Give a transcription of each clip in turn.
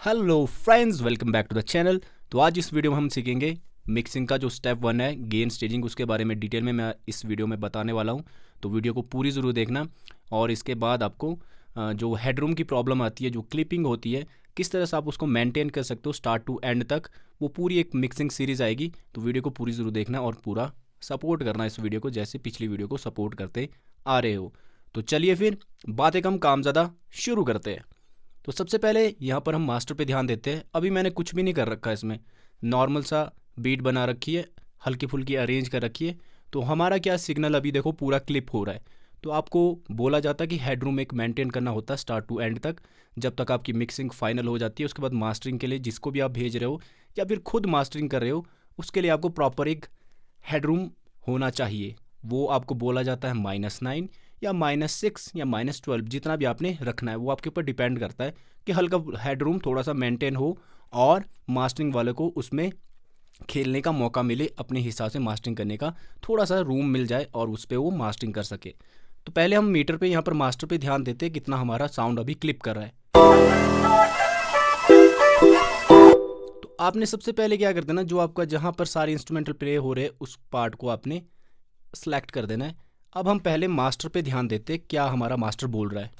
Hello friends, welcome back to the channel. तो आज इस वीडियो में हम सीखेंगे मिक्सिंग का जो स्टेप 1 है गेन स्टेजिंग, उसके बारे में डिटेल में मैं इस वीडियो में बताने वाला हूं। तो वीडियो को पूरी ज़रूर देखना। और इसके बाद आपको जो हेडरूम की प्रॉब्लम आती है, जो क्लिपिंग होती है, किस तरह से आप उसको मेंटेन कर सकते हो स्टार्ट टू एंड तक, वो पूरी एक मिक्सिंग सीरीज़ आएगी। तो वीडियो को पूरी ज़रूर देखना और पूरा सपोर्ट करना इस वीडियो को, जैसे पिछली वीडियो को सपोर्ट करते आ रहे हो। तो चलिए फिर बातें कम काम ज़्यादा शुरू करते हैं। तो सबसे पहले यहाँ पर हम मास्टर पे ध्यान देते हैं। अभी मैंने कुछ भी नहीं कर रखा है, इसमें नॉर्मल सा बीट बना रखी है, हल्की फुल्की अरेंज कर रखी है। तो हमारा क्या सिग्नल अभी देखो पूरा क्लिप हो रहा है। तो आपको बोला जाता है कि हेडरूम एक मेंटेन करना होता है स्टार्ट टू एंड तक, जब तक आपकी मिक्सिंग फाइनल हो जाती है। उसके बाद मास्टरिंग के लिए जिसको भी आप भेज रहे हो या फिर खुद मास्टरिंग कर रहे हो, उसके लिए आपको प्रॉपर एक हेडरूम होना चाहिए। वो आपको बोला जाता है -9 या -6 या -12, जितना भी आपने रखना है वो आपके ऊपर डिपेंड करता है कि हल्का हेडरूम थोड़ा सा मेंटेन हो और मास्टरिंग वाले को उसमें खेलने का मौका मिले, अपने हिसाब से मास्टरिंग करने का थोड़ा सा रूम मिल जाए और उस पर वो मास्टरिंग कर सके। तो पहले हम मीटर पे, यहाँ पर मास्टर पे ध्यान देते हैं कितना हमारा साउंड अभी क्लिप कर रहा है। तो आपने सबसे पहले क्या कर देना, जो आपका जहाँ पर सारे इंस्ट्रूमेंटल प्ले हो रहे हैं उस पार्ट को आपने सेलेक्ट कर देना है। अब हम पहले मास्टर पे ध्यान देते हैं, क्या हमारा मास्टर बोल रहा है।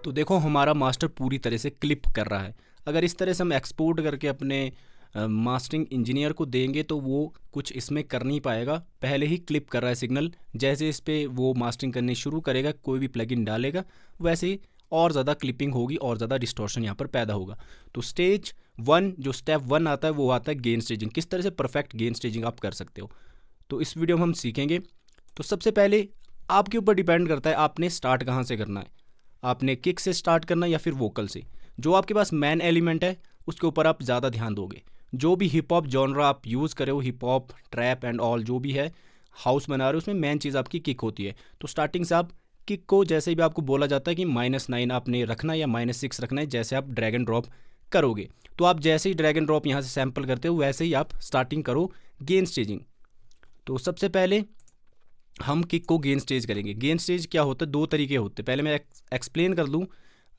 तो देखो हमारा मास्टर पूरी तरह से क्लिप कर रहा है। अगर इस तरह से हम एक्सपोर्ट करके अपने मास्टरिंग इंजीनियर को देंगे तो वो कुछ इसमें कर नहीं पाएगा, पहले ही क्लिप कर रहा है सिग्नल। जैसे इस पर वो मास्टरिंग करनी शुरू करेगा, कोई भी प्लगइन डालेगा, वैसे ही और ज़्यादा क्लिपिंग होगी और ज़्यादा डिस्टॉर्शन यहाँ पर पैदा होगा। तो स्टेज 1, जो स्टेप 1 आता है, वो आता है गेन स्टेजिंग। किस तरह से परफेक्ट गेन स्टेजिंग आप कर सकते हो, तो इस वीडियो में हम सीखेंगे। तो सबसे पहले आपके ऊपर डिपेंड करता है आपने स्टार्ट कहाँ से करना है। आपने किक से स्टार्ट करना है या फिर वोकल से। जो आपके पास मेन एलिमेंट है उसके ऊपर आप ज़्यादा ध्यान दोगे। जो भी हिप हॉप जॉनरा आप यूज़ करे हो, hip hop, trap and all जो भी है, हाउस बना रहे हो, उसमें मेन चीज़ आपकी किक होती है। तो स्टार्टिंग से आप किक को, जैसे भी आपको बोला जाता है कि -9 आपने रखना है या -6 रखना है, जैसे आप ड्रैग एंड ड्रॉप करोगे, तो आप जैसे ही ड्रैग एंड ड्रॉप यहाँ से सैंपल करते हो वैसे ही आप स्टार्टिंग करो गेन स्टेजिंग। तो सबसे पहले हम किक को गेन स्टेज करेंगे। गेन स्टेज क्या होता है, दो तरीके होते हैं। पहले मैं एक्सप्लेन कर दूँ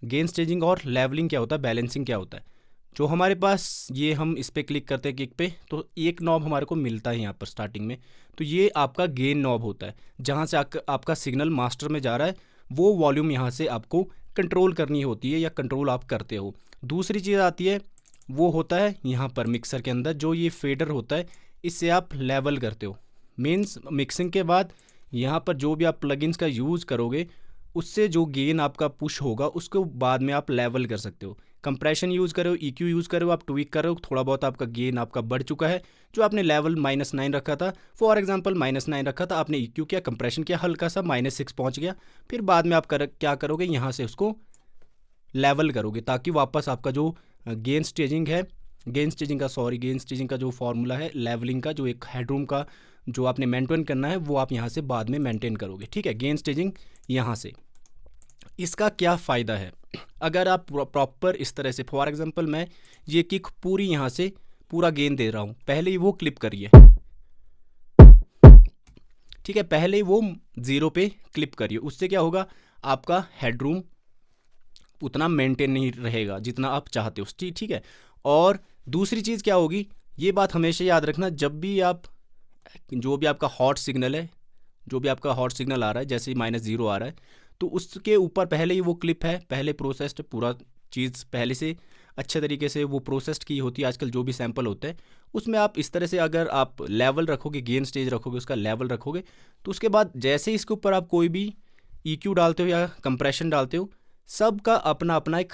गेन स्टेजिंग और लेवलिंग क्या होता है, बैलेंसिंग क्या होता है। जो हमारे पास ये, हम इस पर क्लिक करते हैं किक पे, तो एक नॉब हमारे को मिलता है यहाँ पर स्टार्टिंग में। तो ये आपका गेन नॉब होता है, जहाँ से आपका सिग्नल मास्टर में जा रहा है, वो वॉल्यूम यहाँ से आपको कंट्रोल करनी होती है या कंट्रोल आप करते हो। दूसरी चीज़ आती है, वो होता है यहाँ पर मिक्सर के अंदर जो ये फेडर होता है, इससे आप लेवल करते हो। मीन्स मिक्सिंग के बाद यहाँ पर जो भी आप प्लगइन्स का यूज़ करोगे, उससे जो गेन आपका पुश होगा उसको बाद में आप लेवल कर सकते हो। कंप्रेशन यूज़ कर रहे हो, EQ यूज़ कर रहे हो, आप ट्वीक कर रहे हो, थोड़ा बहुत आपका गेन आपका बढ़ चुका है। जो आपने लेवल -9 रखा था, फॉर एग्जांपल -9 रखा था, आपने EQ किया, कंप्रेशन किया, हल्का सा -6 पहुंच गया। फिर बाद में आप क्या करोगे, यहाँ से उसको लेवल करोगे, ताकि वापस आपका जो गेन स्टेजिंग का जो फॉर्मूला है लेवलिंग का, जो एक हेडरूम का जो आपने मेंटेन करना है, वो आप यहाँ से बाद में मेंटेन करोगे। ठीक है, गेन स्टेजिंग यहाँ से। इसका क्या फ़ायदा है, अगर आप प्रॉपर इस तरह से, फॉर एग्जांपल मैं ये किक पूरी यहाँ से पूरा गेन दे रहा हूँ, पहले ही वो क्लिप करिए। ठीक है, पहले ही वो 0 पे क्लिप करिए। उससे क्या होगा, आपका हेडरूम उतना मेंटेन नहीं रहेगा जितना आप चाहते हो। ठीक है। और दूसरी चीज़ क्या होगी, ये बात हमेशा याद रखना, जब भी आप, जो भी आपका हॉट सिग्नल है, जो भी आपका हॉट सिग्नल आ रहा है, जैसे ही -0 आ रहा है, तो उसके ऊपर पहले ही वो क्लिप है, पहले प्रोसेस्ड पूरा चीज़ पहले से अच्छे तरीके से वो प्रोसेस्ड की होती है। आजकल जो भी सैंपल होते हैं उसमें आप इस तरह से अगर आप लेवल रखोगे, गेन स्टेज रखोगे, उसका लेवल रखोगे, तो उसके बाद जैसे ही इसके ऊपर आप कोई भी EQ डालते हो या कंप्रेशन डालते हो, सबका अपना अपना एक,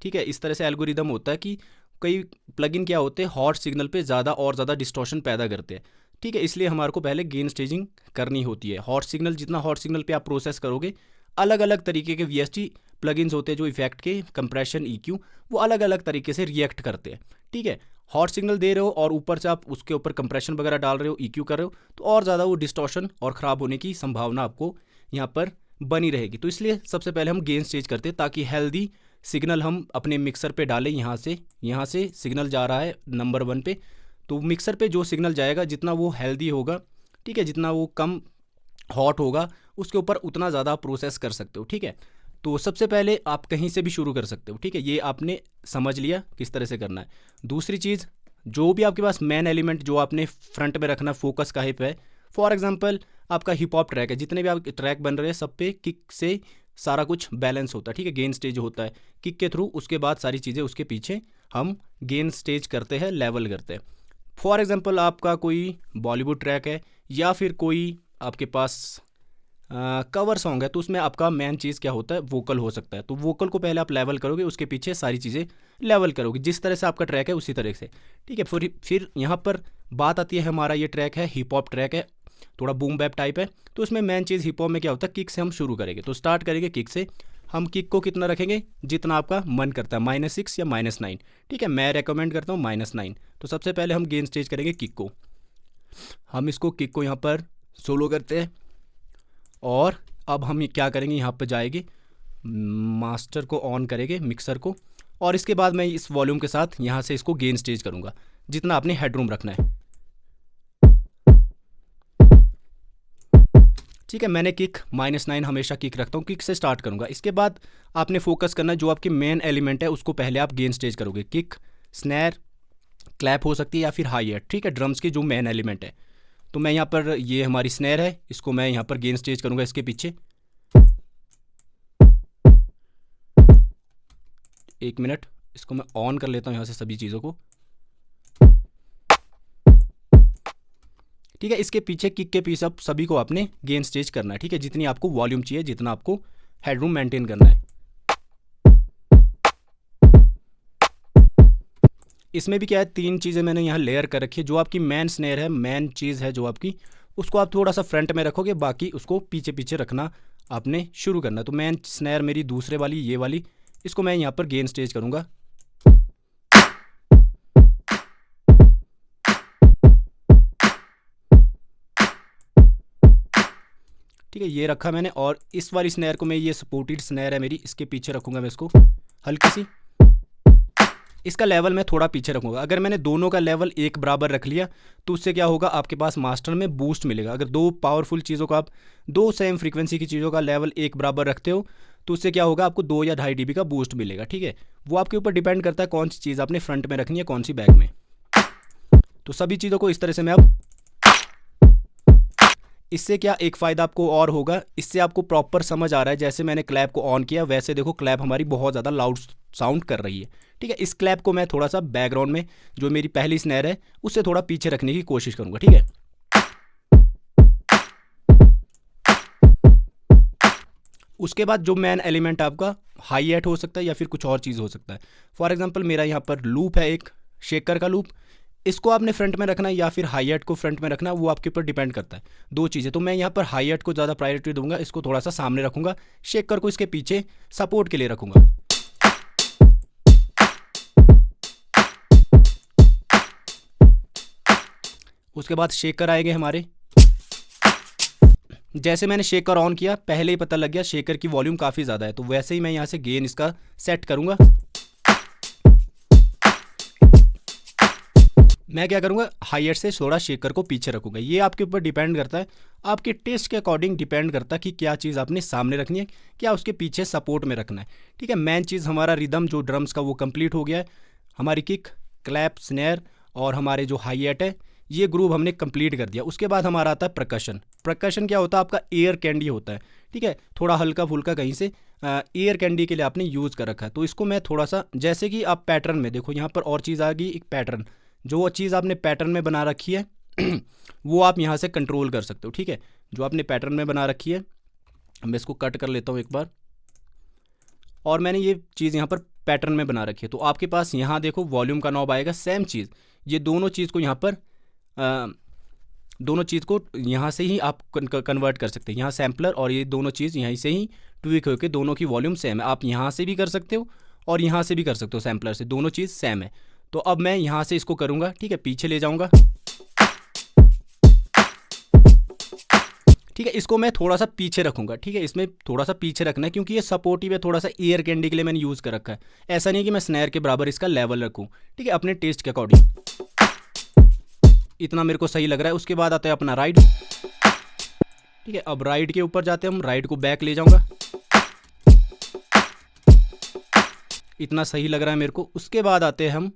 ठीक है, इस तरह से एल्गोरिदम होता है कि कई प्लगइन क्या होते हैं, हॉट सिग्नल पे ज़्यादा और ज़्यादा डिस्टॉर्शन पैदा करते हैं। ठीक है, इसलिए हमारे को पहले गेन स्टेजिंग करनी होती है। हॉट सिग्नल, जितना हॉट सिग्नल पे आप प्रोसेस करोगे, अलग अलग तरीके के VST प्लगइन्स होते हैं जो इफेक्ट के, कंप्रेशन, EQ, वो अलग अलग तरीके से रिएक्ट करते हैं। ठीक है, हॉट सिग्नल दे रहे हो और ऊपर से आप उसके ऊपर कंप्रेशन वगैरह डाल रहे हो, EQ कर रहे हो, तो और ज़्यादा वो डिस्टॉर्शन और ख़राब होने की संभावना आपको यहाँ पर बनी रहेगी। तो इसलिए सबसे पहले हम गेन स्टेज करते हैं, ताकि हेल्दी सिग्नल हम अपने मिक्सर पे डालें। यहाँ से सिग्नल जा रहा है नंबर 1 पे, तो मिक्सर पे जो सिग्नल जाएगा, जितना वो हेल्दी होगा, ठीक है, जितना वो कम हॉट होगा, उसके ऊपर उतना ज़्यादा प्रोसेस कर सकते हो, ठीक है। तो सबसे पहले आप कहीं से भी शुरू कर सकते हो, ठीक है। ये आपने समझ लिया किस तरह से करना है। दूसरी चीज़, जो भी आपके पास मेन एलिमेंट जो आपने फ्रंट में रखना, फोकस कहीं पे है। फॉर एग्जांपल आपका हिप हॉप ट्रैक है, जितने भी आप ट्रैक बन रहे हैं सब पे किक से सारा कुछ बैलेंस होता है, ठीक है। गेन स्टेज होता है किक के थ्रू, उसके बाद सारी चीज़ें उसके पीछे हम गेन स्टेज करते हैं, लेवल करते हैं। फॉर एग्जांपल आपका कोई बॉलीवुड ट्रैक है या फिर कोई आपके पास कवर सॉन्ग है, तो उसमें आपका मेन चीज़ क्या होता है, वोकल हो सकता है। तो वोकल को पहले आप लेवल करोगे, उसके पीछे सारी चीज़ें लेवल करोगे, जिस तरह से आपका ट्रैक है उसी तरह से, ठीक है। फिर यहाँ पर बात आती है, हमारा ये ट्रैक है हिप हॉप ट्रैक है, थोड़ा बूम बैप टाइप है। तो उसमें मेन चीज़ हिप हॉप में क्या होता है, किक से हम शुरू करेंगे। तो स्टार्ट करेंगे किक से। हम किक को कितना रखेंगे, जितना आपका मन करता है, -6 या -9, ठीक है। मैं रेकमेंड करता हूँ -9। तो सबसे पहले हम गेन स्टेज करेंगे किक को। हम इसको किक को यहाँ पर सोलो करते हैं और अब हम ये क्या करेंगे, यहाँ पर जाएंगे, मास्टर को ऑन करेंगे, मिक्सर को, और इसके बाद मैं इस वॉल्यूम के साथ यहाँ से इसको गेन स्टेज करूँगा, जितना आपने हेडरूम रखना है, ठीक है। मैंने किक -9 हमेशा किक रखता हूँ, किक से स्टार्ट करूँगा। इसके बाद आपने फोकस करना है, जो आपकी मेन एलिमेंट है उसको पहले आप गेन स्टेज करोगे। किक, स्नैर, क्लैप हो सकती है या फिर हाई हैट, ठीक है, ड्रम्स की जो मेन एलिमेंट है। तो मैं यहाँ पर, ये हमारी स्नैर है, इसको मैं यहाँ पर गेन स्टेज करूँगा इसके पीछे। 1 मिनट, इसको मैं ऑन कर लेता हूँ यहाँ से सभी चीज़ों को, ठीक है। इसके पीछे किक के पीछे अब सभी को आपने गेन स्टेज करना है, ठीक है, जितनी आपको वॉल्यूम चाहिए, जितना आपको हेडरूम मेंटेन करना है। इसमें भी क्या है, 3 चीज़ें मैंने यहाँ लेयर कर रखी है। जो आपकी मेन स्नेयर है, मेन चीज़ है जो आपकी, उसको आप थोड़ा सा फ्रंट में रखोगे, बाकी उसको पीछे पीछे रखना आपने शुरू करना। तो मेन स्नेयर मेरी दूसरे वाली, ये वाली, इसको मैं यहाँ पर गेन स्टेज करूँगा, ठीक है। ये रखा मैंने, और इस वाली स्नेयर को मैं, ये सपोर्टेड स्नेयर है मेरी, इसके पीछे रखूँगा मैं इसको हल्की सी। इसका लेवल मैं थोड़ा पीछे रखूँगा। अगर मैंने दोनों का लेवल एक बराबर रख लिया तो उससे क्या होगा, आपके पास मास्टर में बूस्ट मिलेगा। अगर दो पावरफुल चीज़ों का आप, दो सेम फ्रीक्वेंसी की चीज़ों का लेवल एक बराबर रखते हो तो उससे क्या होगा, आपको 2 या 2.5 dB का बूस्ट मिलेगा, ठीक है। वो आपके ऊपर डिपेंड करता है कौन सी चीज़ आपने फ्रंट में रखनी है, कौन सी बैक में। तो सभी चीज़ों को इस तरह से मैं अब, इससे क्या एक फ़ायदा आपको और होगा, इससे आपको प्रॉपर समझ आ रहा है। जैसे मैंने क्लैप को ऑन किया, वैसे देखो क्लैप हमारी बहुत ज़्यादा लाउड साउंड कर रही है, ठीक है। इस क्लैप को मैं थोड़ा सा बैकग्राउंड में, जो मेरी पहली स्नैर है उससे थोड़ा पीछे रखने की कोशिश करूँगा, ठीक है। उसके बाद जो मेन एलिमेंट आपका हाई हैट हो सकता है या फिर कुछ और चीज़ हो सकता है। फॉर एग्जांपल मेरा यहाँ पर लूप है, एक शेकर का लूप, इसको आपने फ्रंट में रखना है या फिर हाई हैट को फ्रंट में रखना, वो आपके ऊपर डिपेंड करता है। दो चीज़ें, तो मैं यहाँ पर हाई हैट को ज़्यादा प्रायोरिटी दूंगा, इसको थोड़ा सा सामने रखूँगा, शेकर को इसके पीछे सपोर्ट के लिए रखूँगा। उसके बाद शेकर आएंगे हमारे। जैसे मैंने शेकर ऑन किया, पहले ही पता लग गया शेकर की वॉल्यूम काफ़ी ज़्यादा है, तो वैसे ही मैं यहाँ से गेन इसका सेट करूँगा। मैं क्या करूँगा, हाई हैट से थोड़ा शेकर को पीछे रखूँगा। ये आपके ऊपर डिपेंड करता है, आपके टेस्ट के अकॉर्डिंग डिपेंड करता है कि क्या चीज़ आपने सामने रखनी है, क्या उसके पीछे सपोर्ट में रखना है, ठीक है। मेन चीज़ हमारा रिदम जो ड्रम्स का वो कंप्लीट हो गया है। हमारी किक, क्लैप, स्नैर और हमारे जो हाई हैट है, ये ग्रूव हमने कंप्लीट कर दिया। उसके बाद हमारा आता है प्रकशन। प्रकशन क्या होता है, आपका एयर कैंडी होता है, ठीक है, थोड़ा हल्का फुल्का कहीं से एयर कैंडी के लिए आपने यूज़ कर रखा है। तो इसको मैं थोड़ा सा, जैसे कि आप पैटर्न में देखो, यहाँ पर और चीज़ आ गई, एक पैटर्न, जो चीज़ आपने पैटर्न में बना रखी है वो आप यहाँ से कंट्रोल कर सकते हो, ठीक है। जो आपने पैटर्न में बना रखी है, मैं इसको कट कर लेता हूँ एक बार, और मैंने ये चीज़ यहाँ पर पैटर्न में बना रखी है। तो आपके पास यहाँ देखो वॉल्यूम का नॉब आएगा, सेम चीज़, ये दोनों चीज़ को यहाँ पर दोनों चीज़ को यहाँ से ही आप कन्वर्ट कर सकते हैं। यहाँ सैम्पलर और ये दोनों चीज़ यहीं से ही ट्विक होकर दोनों की वॉल्यूम सेम है। आप यहाँ से भी कर सकते हो और यहाँ से भी कर सकते हो, सैम्पलर से, दोनों चीज़ सेम है। तो अब मैं यहाँ से इसको करूँगा, ठीक है, पीछे ले जाऊँगा, ठीक है। इसको मैं थोड़ा सा पीछे रखूँगा, ठीक है, इसमें थोड़ा सा पीछे रखना है क्योंकि ये सपोर्टिव है, थोड़ा सा एयर कैंडी के लिए मैंने यूज़ कर रखा है। ऐसा नहीं कि मैं स्नैर के बराबर इसका लेवल रखूँ, ठीक है, अपने टेस्ट के अकॉर्डिंग इतना मेरे को सही लग रहा है। उसके बाद आता है अपना राइड, ठीक है, अब राइट के ऊपर जाते हैं हम, राइट को बैक ले जाऊंगा, इतना सही लग रहा है मेरे को। उसके बाद आते हैं हम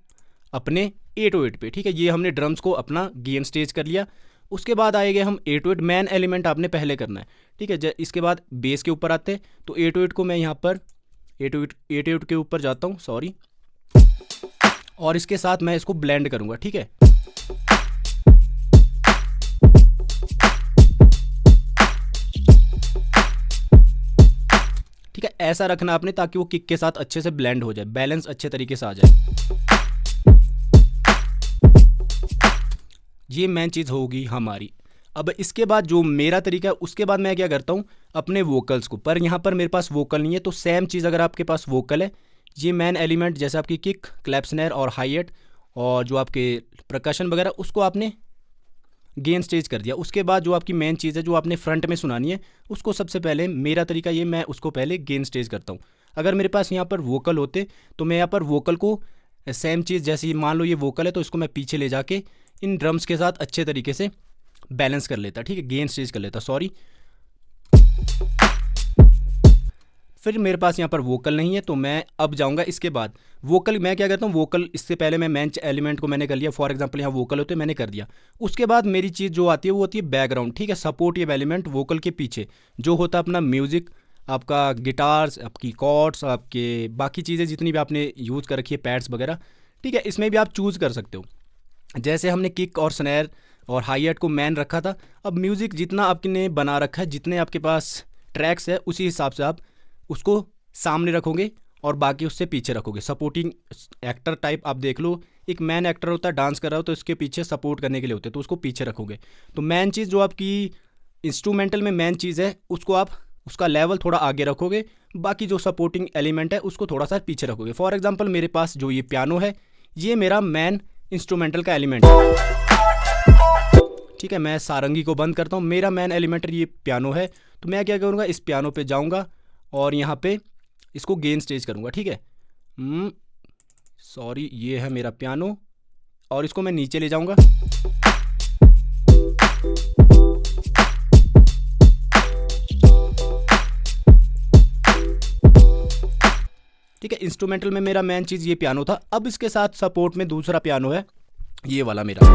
अपने 808 पे। ठीक है, ये हमने ड्रम्स को अपना गेन स्टेज कर लिया। उसके बाद आएंगे हम 808, मेन एलिमेंट आपने पहले करना है। ठीक है, इसके बाद बेस के ऊपर आते हैं, तो 808 को मैं यहाँ पर 808 के ऊपर जाता हूँ, सॉरी, और इसके साथ मैं इसको ब्लेंड करूँगा। ठीक है, ठीक है, ऐसा रखना आपने ताकि वो किक के साथ अच्छे से ब्लेंड हो जाए, बैलेंस अच्छे तरीके से आ जाए। ये मेन चीज़ होगी हमारी। अब इसके बाद जो मेरा तरीका है, उसके बाद मैं क्या करता हूँ अपने वोकल्स को, पर यहाँ पर मेरे पास वोकल नहीं है, तो सेम चीज़ अगर आपके पास वोकल है, ये मेन एलिमेंट जैसे आपकी किक, क्लैप स्नैर और हाई हैट और जो आपके परकशन वगैरह, उसको आपने गेन स्टेज कर दिया। उसके बाद जो आपकी मेन चीज़ है जो आपने फ्रंट में सुनानी है, उसको सबसे पहले, मेरा तरीका ये, मैं उसको पहले गेन स्टेज करता हूँ। अगर मेरे पास यहाँ पर वोकल होते तो मैं यहाँ पर वोकल को सेम चीज़, जैसे मान लो ये वोकल है तो इसको मैं पीछे ले जाके इन ड्रम्स के साथ अच्छे तरीके से बैलेंस कर लेता। ठीक है, गेन स्टेज कर लेता, सॉरी। फिर मेरे पास यहाँ पर वोकल नहीं है तो मैं अब जाऊँगा इसके बाद वोकल। मैं क्या करता हूँ, वोकल इससे पहले मैं मेन एलिमेंट को मैंने कर लिया, फॉर एग्जांपल यहाँ वोकल होते मैंने कर दिया। उसके बाद मेरी चीज़ जो आती है वो होती है बैकग्राउंड। ठीक है, सपोर्टिव एलिमेंट वोकल के पीछे जो होता है अपना म्यूज़िक, आपका गिटार्स, आपकी कॉर्ड्स, आपके बाकी चीज़ें जितनी भी आपने यूज़ कर रखी है, पैड्स वगैरह। ठीक है, इसमें भी आप चूज़ कर सकते हो। जैसे हमने किक और स्नैर और हाई हैट को मैन रखा था, अब म्यूज़िक जितना आपने बना रखा है, जितने आपके पास ट्रैक्स है, उसी हिसाब से आप उसको सामने रखोगे और बाकी उससे पीछे रखोगे। सपोर्टिंग एक्टर टाइप आप देख लो, एक मैन एक्टर होता है, डांस कर रहा हो तो इसके पीछे सपोर्ट करने के लिए होते हैं, तो उसको पीछे रखोगे। तो मेन चीज़ जो आपकी इंस्ट्रूमेंटल में मेन चीज़ है, उसको आप उसका लेवल थोड़ा आगे रखोगे, बाकी जो सपोर्टिंग एलिमेंट है उसको थोड़ा सा पीछे रखोगे। फॉर एग्जाम्पल मेरे पास जो ये पियानो है, ये मेरा मेन इंस्ट्रूमेंटल का एलिमेंट है। ठीक है, मैं सारंगी को बंद करता हूँ, मेरा मेन एलिमेंट ये पियानो है, तो मैं क्या करूँगा, इस पियानो पे जाऊँगा और यहाँ पे इसको गेन स्टेज करूँगा। ठीक है, सॉरी, ये है मेरा पियानो और इसको मैं नीचे ले जाऊँगा। ठीक है, इंस्ट्रूमेंटल में मेरा मेन चीज़ ये पियानो था। अब इसके साथ सपोर्ट में दूसरा पियानो है, ये वाला मेरा,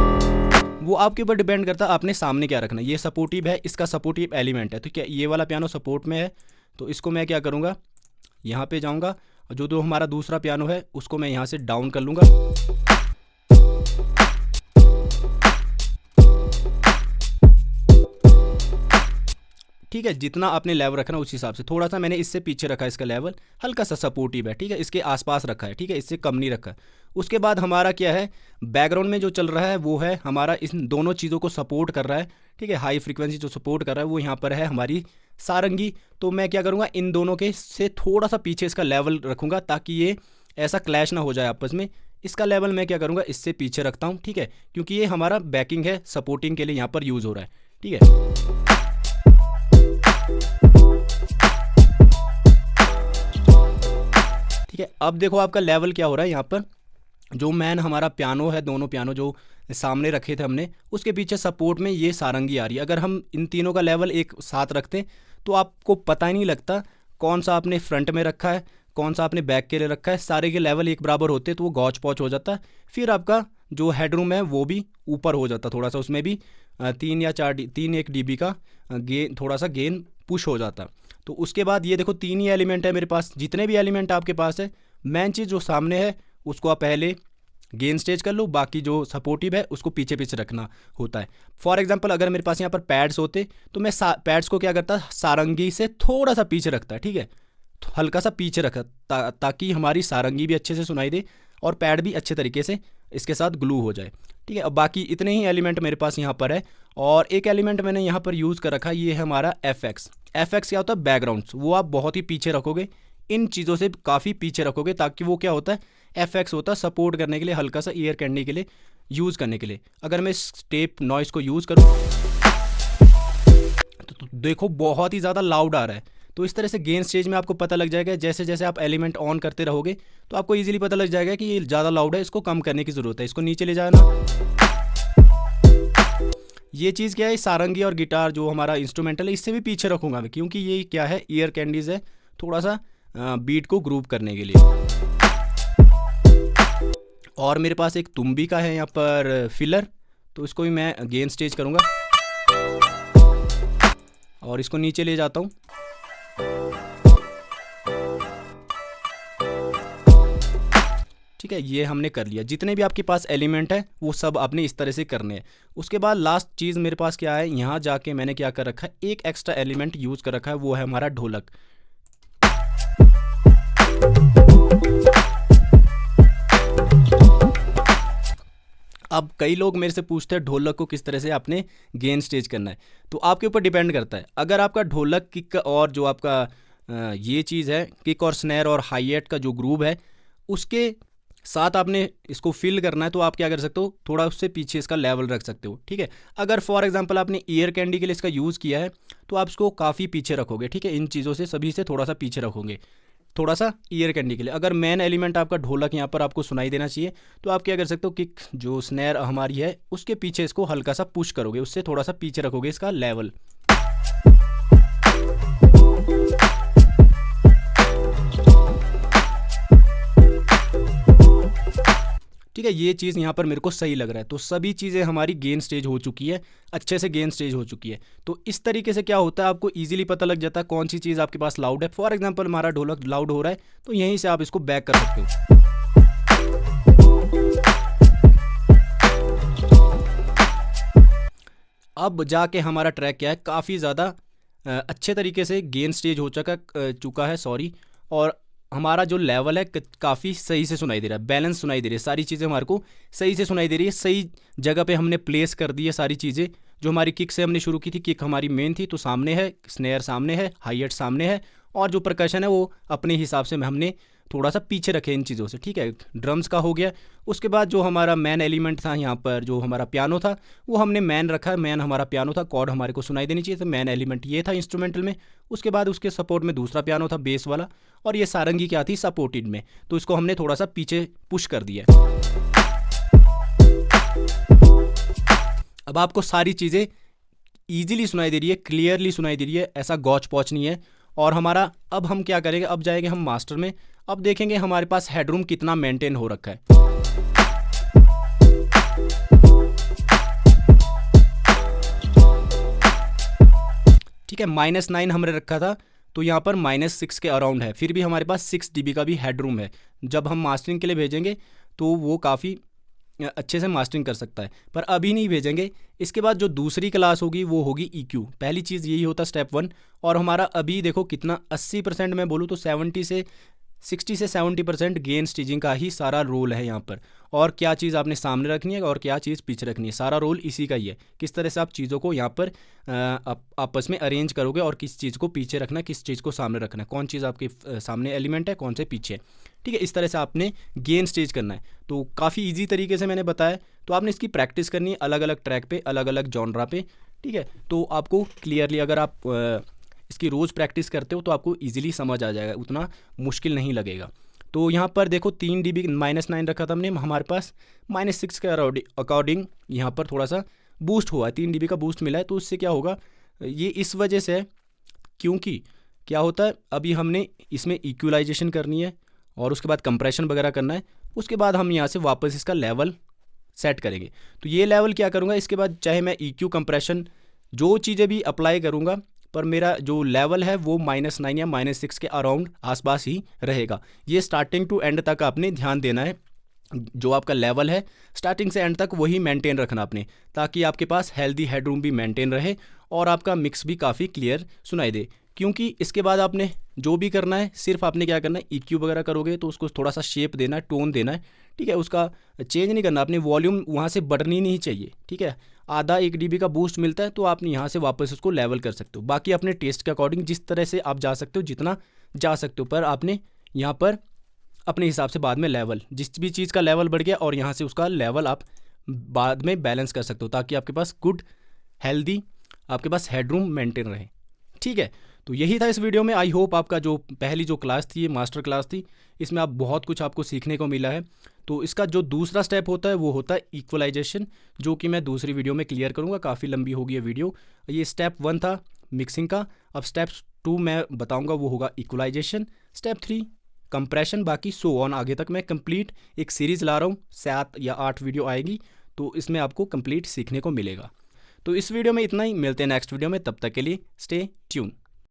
वो आपके ऊपर डिपेंड करता है आपने सामने क्या रखना है। ये सपोर्टिव है, इसका सपोर्टिव एलिमेंट है, तो क्या ये वाला पियानो सपोर्ट में है, तो इसको मैं क्या करूँगा, यहाँ पे जाऊँगा और जो हमारा दूसरा पियानो है उसको मैं यहाँ से डाउन कर लूँगा। ठीक है, जितना आपने लेवल रखना उस हिसाब से, थोड़ा सा मैंने इससे पीछे रखा है, इसका लेवल हल्का सा सपोर्टिव है। ठीक है, इसके आसपास रखा है। ठीक है, इससे कम नहीं रखा है। उसके बाद हमारा क्या है, बैकग्राउंड में जो चल रहा है वो है हमारा, इन दोनों चीज़ों को सपोर्ट कर रहा है। ठीक है, हाई फ्रीक्वेंसी जो सपोर्ट कर रहा है वो यहाँ पर है हमारी सारंगी। तो मैं क्या करूँगा, इन दोनों के से थोड़ा सा पीछे इसका लेवल रखूँगा ताकि ये ऐसा क्लैश ना हो जाए आपस में। इसका लेवल मैं क्या करूँगा, इससे पीछे रखता हूँ। ठीक है, क्योंकि ये हमारा बैकिंग है, सपोर्टिंग के लिए यहाँ पर यूज़ हो रहा है। ठीक है, ठीक है, अब देखो आपका लेवल क्या हो रहा है। यहाँ पर जो मैन हमारा पियानो है, दोनों पियानो जो सामने रखे थे हमने, उसके पीछे सपोर्ट में ये सारंगी आ रही है। अगर हम इन तीनों का लेवल एक साथ रखते तो आपको पता ही नहीं लगता कौन सा आपने फ्रंट में रखा है, कौन सा आपने बैक के लिए रखा है। सारे के लेवल एक बराबर होते तो वो गौच पौच हो जाता। फिर आपका जो हेडरूम है वो भी ऊपर हो जाता थोड़ा सा, उसमें भी 3 dB का गेन, थोड़ा सा गेन पुश हो जाता। तो उसके बाद ये देखो 3 ही एलिमेंट है मेरे पास। जितने भी एलिमेंट आपके पास है, मेन चीज़ जो सामने है उसको आप पहले गेन स्टेज कर लो, बाकी जो सपोर्टिव है उसको पीछे पीछे रखना होता है। फॉर एग्जांपल अगर मेरे पास यहाँ पर पैड्स होते तो मैं पैड्स को क्या करता, सारंगी से थोड़ा सा पीछे रखता है। ठीक है, तो हल्का सा पीछे रखा ताकि हमारी सारंगी भी अच्छे से सुनाई दे और पैड भी अच्छे तरीके से इसके साथ ग्लू हो जाए। ठीक है, अब बाकी इतने ही एलिमेंट मेरे पास यहाँ पर है। और एक एलिमेंट मैंने यहाँ पर यूज़ कर रखा है, ये है हमारा FX। FX क्या होता है, बैकग्राउंड्स। वो आप बहुत ही पीछे रखोगे, इन चीज़ों से काफ़ी पीछे रखोगे, ताकि वो क्या होता है, FX होता है सपोर्ट करने के लिए, हल्का सा ईयर करने के लिए, यूज़ करने के लिए। अगर मैं स्टेप नॉइस को यूज़ करूँ तो देखो बहुत ही ज़्यादा लाउड आ रहा है। तो इस तरह से गेन स्टेज में आपको पता लग जाएगा, जैसे जैसे आप एलिमेंट ऑन करते रहोगे तो आपको इजीली पता लग जाएगा कि ये ज़्यादा लाउड है, इसको कम करने की ज़रूरत है, इसको नीचे ले जाना। ये चीज़ क्या है, सारंगी और गिटार जो हमारा इंस्ट्रूमेंटल है इससे भी पीछे रखूँगा मैं, क्योंकि ये क्या है, ईयर कैंडीज़ है, थोड़ा सा बीट को ग्रूव करने के लिए। और मेरे पास एक तुम्बी का है यहाँ पर फिलर, तो इसको भी मैं गेन स्टेज करूँगा और इसको नीचे ले जाता हूँ। ठीक है, ये हमने कर लिया। जितने भी आपके पास एलिमेंट है वो सब आपने इस तरह से करने हैं। उसके बाद लास्ट चीज़ मेरे पास क्या है, यहाँ जाके मैंने क्या कर रखा है, एक एक्स्ट्रा एलिमेंट यूज़ कर रखा है, वो है हमारा ढोलक। अब कई लोग मेरे से पूछते हैं ढोलक को किस तरह से आपने गेन स्टेज करना है, तो आपके ऊपर डिपेंड करता है। अगर आपका ढोलक किक और जो आपका ये चीज़ है किक और स्नैर और हाई हैट का जो ग्रूव है उसके साथ आपने इसको फिल करना है, तो आप क्या कर सकते हो, थोड़ा उससे पीछे इसका लेवल रख सकते हो। ठीक है, अगर फॉर एग्जांपल आपने ईयर कैंडी के लिए इसका यूज़ किया है तो आप इसको काफ़ी पीछे रखोगे। ठीक है, इन चीज़ों से सभी से थोड़ा सा पीछे रखोगे, थोड़ा सा ईयर कैंडी के लिए। अगर मेन एलिमेंट आपका ढोलक यहाँ पर आपको सुनाई देना चाहिए तो आप क्या कर सकते हो, किक जो स्नैर हमारी है उसके पीछे इसको हल्का सा पुश करोगे, उससे थोड़ा सा पीछे रखोगे इसका लेवल। ठीक है, ये चीज़ यहाँ पर मेरे को सही लग रहा है। तो सभी चीज़ें हमारी गेन स्टेज हो चुकी है, अच्छे से गेन स्टेज हो चुकी है। तो इस तरीके से क्या होता है, आपको इजीली पता लग जाता है कौन सी चीज़ आपके पास लाउड है। फॉर एग्जांपल हमारा ढोलक लाउड हो रहा है तो यहीं से आप इसको बैक कर सकते हो। अब जाके हमारा ट्रैक क्या है, काफ़ी ज़्यादा अच्छे तरीके से गेन स्टेज हो चुका है सॉरी, और हमारा जो लेवल है काफ़ी सही से सुनाई दे रहा है, बैलेंस सुनाई दे रही है, सारी चीज़ें हमारे को सही से सुनाई दे रही है, सही जगह पे हमने प्लेस कर दी है सारी चीज़ें। जो हमारी किक से हमने शुरू की थी, किक हमारी मेन थी तो सामने है, स्नेयर सामने है, हाई हैट सामने है, और जो परकशन है वो अपने हिसाब से हमने थोड़ा सा पीछे रखे इन चीज़ों से। ठीक है, ड्रम्स का हो गया। उसके बाद जो हमारा मैन एलिमेंट था यहाँ पर, जो हमारा पियानो था वो हमने मैन रखा, मैन हमारा पियानो था, कॉर्ड हमारे को सुनाई देनी चाहिए, तो मैन एलिमेंट ये था इंस्ट्रूमेंटल में। उसके बाद उसके सपोर्ट में दूसरा पियानो था बेस वाला, और ये सारंगी क्या थी सपोर्टेड में, तो इसको हमने थोड़ा सा पीछे पुश कर दिया। अब आपको सारी चीज़ें ईजिली सुनाई दे रही है, क्लियरली सुनाई दे रही है, ऐसा गौच पौच नहीं है। और हमारा अब हम क्या करेंगे, अब जाएंगे हम मास्टर में, अब देखेंगे हमारे पास हेडरूम कितना मेंटेन हो रखा है। ठीक है, -9 हमने रखा था तो यहाँ पर -6 के अराउंड है, फिर भी हमारे पास 6 dB का भी हेडरूम है। जब हम मास्टरिंग के लिए भेजेंगे तो वो काफ़ी अच्छे से मास्टरिंग कर सकता है, पर अभी नहीं भेजेंगे। इसके बाद जो दूसरी क्लास होगी वो होगी EQ। पहली चीज़ यही होता स्टेप 1, और हमारा अभी देखो कितना 80% मैं बोलूँ तो 60 से 70% गेन स्टेजिंग का ही सारा रोल है यहाँ पर। और क्या चीज़ आपने सामने रखनी है और क्या चीज़ पीछे रखनी है, सारा रोल इसी का ही है। किस तरह से आप चीज़ों को यहाँ पर आपस में अरेंज करोगे और किस चीज़ को पीछे रखना है, किस चीज़ को सामने रखना है, कौन चीज़ आपके सामने एलिमेंट है, कौन से पीछे। ठीक है, इस तरह से आपने गेन स्टेज करना है। तो काफ़ी ईजी तरीके से मैंने बताया, तो आपने इसकी प्रैक्टिस करनी है अलग अलग ट्रैक पे, अलग अलग जॉनरा पे। ठीक है, तो आपको क्लियरली अगर आप इसकी रोज़ प्रैक्टिस करते हो तो आपको इजीली समझ आ जाएगा, उतना मुश्किल नहीं लगेगा। तो यहाँ पर देखो 3 dB -9 रखा था हमने, हमारे पास -6 के अकॉर्डिंग यहाँ पर थोड़ा सा बूस्ट हुआ है, 3 dB का बूस्ट मिला है। तो इससे क्या होगा, ये इस वजह से है क्योंकि क्या होता है, अभी हमने इसमें इक्वलाइजेशन करनी है और उसके बाद कंप्रेशन वगैरह करना है। उसके बाद हम यहाँ से वापस इसका लेवल सेट करेंगे। तो ये लेवल क्या करूँगा, इसके बाद चाहे मैं EQ कंप्रेशन जो चीज़ें भी अप्लाई करूँगा, पर मेरा जो लेवल है वो -9 या -6 के अराउंड आसपास ही रहेगा। ये स्टार्टिंग टू एंड तक आपने ध्यान देना है, जो आपका लेवल है स्टार्टिंग से एंड तक वही मेंटेन रखना आपने, ताकि आपके पास हेल्दी हेडरूम भी मेंटेन रहे और आपका मिक्स भी काफ़ी क्लियर सुनाई दे। क्योंकि इसके बाद आपने जो भी करना है, सिर्फ आपने क्या करना है, EQ वगैरह करोगे तो उसको थोड़ा सा शेप देना है, टोन देना है। ठीक है, उसका चेंज नहीं करना, अपनी वॉल्यूम वहाँ से बढ़नी नहीं चाहिए। ठीक है, आधा 1 dB का बूस्ट मिलता है तो आप यहाँ से वापस उसको लेवल कर सकते हो। बाकी अपने टेस्ट के अकॉर्डिंग जिस तरह से आप जा सकते हो, जितना जा सकते हो, पर आपने यहाँ पर अपने हिसाब से बाद में लेवल, जिस भी चीज़ का लेवल बढ़ गया और यहाँ से उसका लेवल आप बाद में बैलेंस कर सकते हो, ताकि आपके पास गुड हेल्दी आपके पास हेडरूम मेंटेन रहे। ठीक है, तो यही था इस वीडियो में। आई होप आपका जो पहली जो क्लास थी, ये मास्टर क्लास थी, इसमें आप बहुत कुछ आपको सीखने को मिला है। तो इसका जो दूसरा स्टेप होता है वो होता है इक्वलाइजेशन, जो कि मैं दूसरी वीडियो में क्लियर करूँगा, काफ़ी लंबी होगी ये वीडियो। ये स्टेप 1 था मिक्सिंग का। अब स्टेप 2 मैं बताऊँगा, वो होगा इक्वलाइजेशन। स्टेप 3 कंप्रेशन, बाकी सो ऑन। आगे तक मैं कंप्लीट एक सीरीज़ ला रहा हूँ, 7 या 8 वीडियो आएगी, तो इसमें आपको कंप्लीट सीखने को मिलेगा। तो इस वीडियो में इतना ही, मिलते हैं नेक्स्ट वीडियो में, तब तक के लिए स्टे ट्यून।